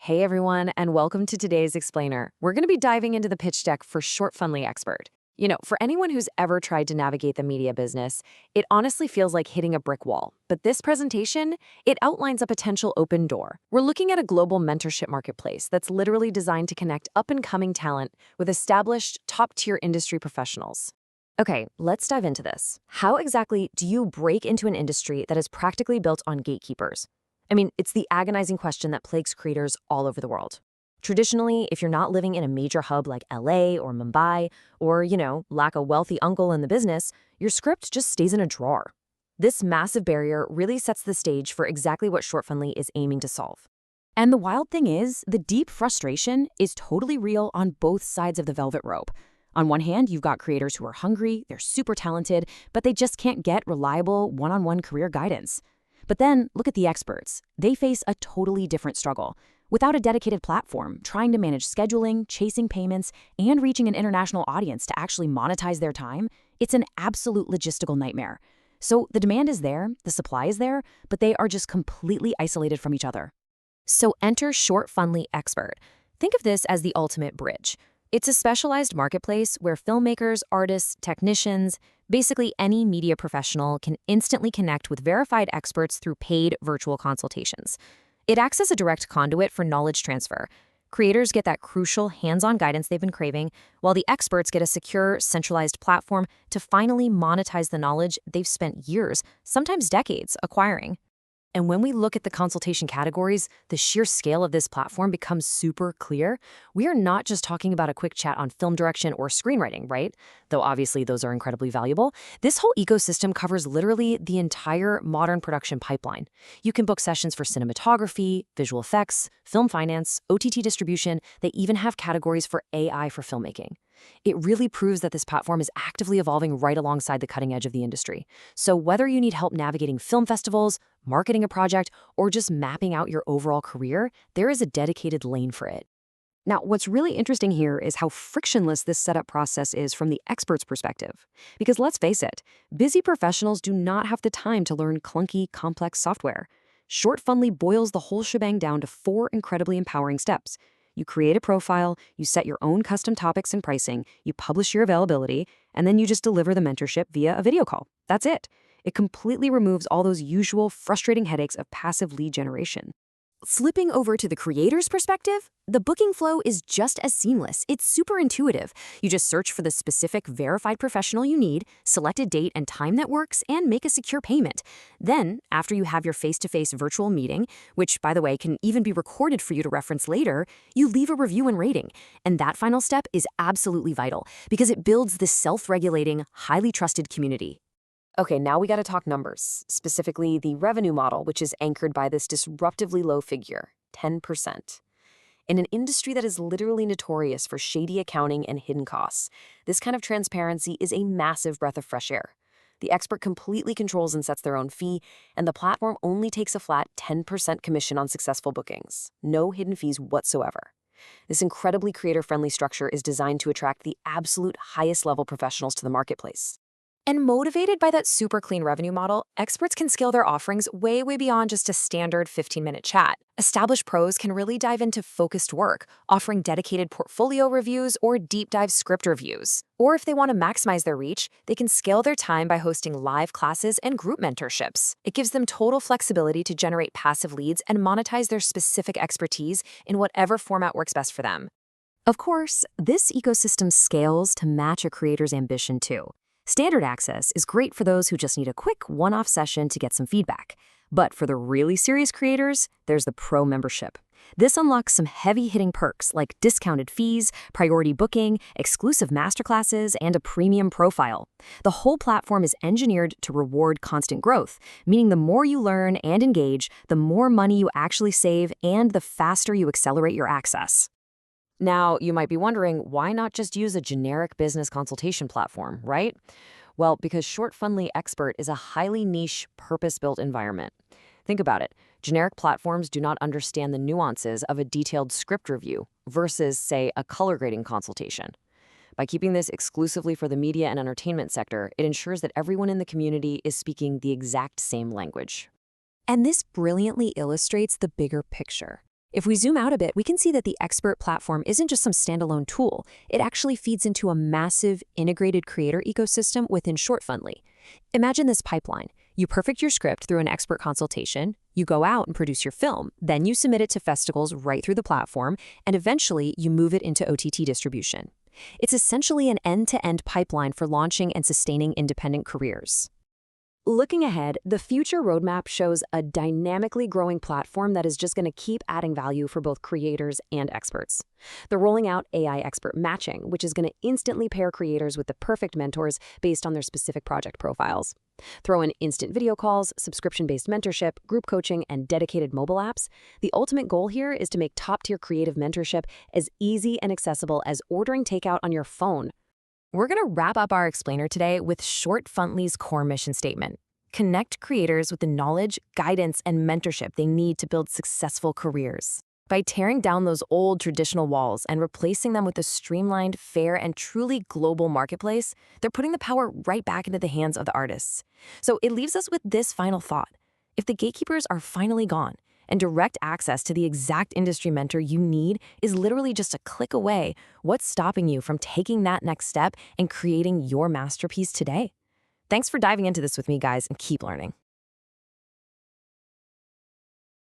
Hey everyone, and welcome to today's Explainer. We're going to be diving into the pitch deck for Shortfundly Expert. For anyone who's ever tried to navigate the media business, it honestly feels like hitting a brick wall. But this presentation, it outlines a potential open door. We're looking at a global mentorship marketplace that's literally designed to connect up-and-coming talent with established, top-tier industry professionals. Okay, let's dive into this. How exactly do you break into an industry that is practically built on gatekeepers? It's the agonizing question that plagues creators all over the world. Traditionally, if you're not living in a major hub like LA or Mumbai, or, lack a wealthy uncle in the business, your script just stays in a drawer. This massive barrier really sets the stage for exactly what Shortfundly is aiming to solve. And the wild thing is, the deep frustration is totally real on both sides of the velvet rope. On one hand, you've got creators who are hungry, they're super talented, but they just can't get reliable one-on-one career guidance. But then, look at the experts. They face a totally different struggle. Without a dedicated platform, trying to manage scheduling, chasing payments, and reaching an international audience to actually monetize their time, it's an absolute logistical nightmare. So the demand is there, the supply is there, but they are just completely isolated from each other. So enter Shortfundly Expert. Think of this as the ultimate bridge. It's a specialized marketplace where filmmakers, artists, technicians, basically any media professional can instantly connect with verified experts through paid virtual consultations. It acts as a direct conduit for knowledge transfer. Creators get that crucial hands-on guidance they've been craving, while the experts get a secure, centralized platform to finally monetize the knowledge they've spent years, sometimes decades, acquiring. And when we look at the consultation categories, the sheer scale of this platform becomes super clear. We are not just talking about a quick chat on film direction or screenwriting, right? Though obviously those are incredibly valuable. This whole ecosystem covers literally the entire modern production pipeline. You can book sessions for cinematography, visual effects, film finance, OTT distribution. They even have categories for AI for filmmaking. It really proves that this platform is actively evolving right alongside the cutting edge of the industry. So whether you need help navigating film festivals, marketing a project, or just mapping out your overall career, there is a dedicated lane for it. Now, what's really interesting here is how frictionless this setup process is from the expert's perspective. Because let's face it, busy professionals do not have the time to learn clunky, complex software. Shortfundly boils the whole shebang down to 4 incredibly empowering steps. You create a profile, you set your own custom topics and pricing, you publish your availability, and then you just deliver the mentorship via a video call. That's it. It completely removes all those usual frustrating headaches of passive lead generation. Flipping over to the creator's perspective, the booking flow is just as seamless. It's super intuitive. You just search for the specific verified professional you need, select a date and time that works, and make a secure payment. Then, after you have your face-to-face virtual meeting, which, by the way, can even be recorded for you to reference later, you leave a review and rating. And that final step is absolutely vital because it builds this self-regulating, highly trusted community. Okay, now we got to talk numbers, specifically the revenue model, which is anchored by this disruptively low figure, 10%. In an industry that is literally notorious for shady accounting and hidden costs, this kind of transparency is a massive breath of fresh air. The expert completely controls and sets their own fee, and the platform only takes a flat 10% commission on successful bookings. No hidden fees whatsoever. This incredibly creator-friendly structure is designed to attract the absolute highest-level professionals to the marketplace. And motivated by that super clean revenue model, experts can scale their offerings way beyond just a standard 15-minute chat. Established pros can really dive into focused work, offering dedicated portfolio reviews or deep dive script reviews. Or if they want to maximize their reach, they can scale their time by hosting live classes and group mentorships. It gives them total flexibility to generate passive leads and monetize their specific expertise in whatever format works best for them. Of course, this ecosystem scales to match a creator's ambition too. Standard access is great for those who just need a quick one-off session to get some feedback. But for the really serious creators, there's the Pro membership. This unlocks some heavy-hitting perks like discounted fees, priority booking, exclusive masterclasses, and a premium profile. The whole platform is engineered to reward constant growth, meaning the more you learn and engage, the more money you actually save and the faster you accelerate your access. Now, you might be wondering, why not just use a generic business consultation platform, right? Well, because Shortfundly Expert is a highly niche, purpose-built environment. Think about it. Generic platforms do not understand the nuances of a detailed script review versus, say, a color grading consultation. By keeping this exclusively for the media and entertainment sector, it ensures that everyone in the community is speaking the exact same language. And this brilliantly illustrates the bigger picture. If we zoom out a bit, we can see that the Expert platform isn't just some standalone tool. It actually feeds into a massive integrated creator ecosystem within Shortfundly. Imagine this pipeline. You perfect your script through an expert consultation, you go out and produce your film, then you submit it to festivals right through the platform, and eventually you move it into OTT distribution. It's essentially an end-to-end pipeline for launching and sustaining independent careers. Looking ahead, the future roadmap shows a dynamically growing platform that is just going to keep adding value for both creators and experts. They're rolling out AI expert matching, which is going to instantly pair creators with the perfect mentors based on their specific project profiles. Throw in instant video calls, subscription-based mentorship, group coaching, and dedicated mobile apps. The ultimate goal here is to make top-tier creative mentorship as easy and accessible as ordering takeout on your phone. We're going to wrap up our explainer today with Shortfundly's core mission statement. Connect creators with the knowledge, guidance, and mentorship they need to build successful careers. By tearing down those old traditional walls and replacing them with a streamlined, fair, and truly global marketplace, they're putting the power right back into the hands of the artists. So it leaves us with this final thought. If the gatekeepers are finally gone, and direct access to the exact industry mentor you need is literally just a click away, what's stopping you from taking that next step and creating your masterpiece today? Thanks for diving into this with me, guys, and keep learning.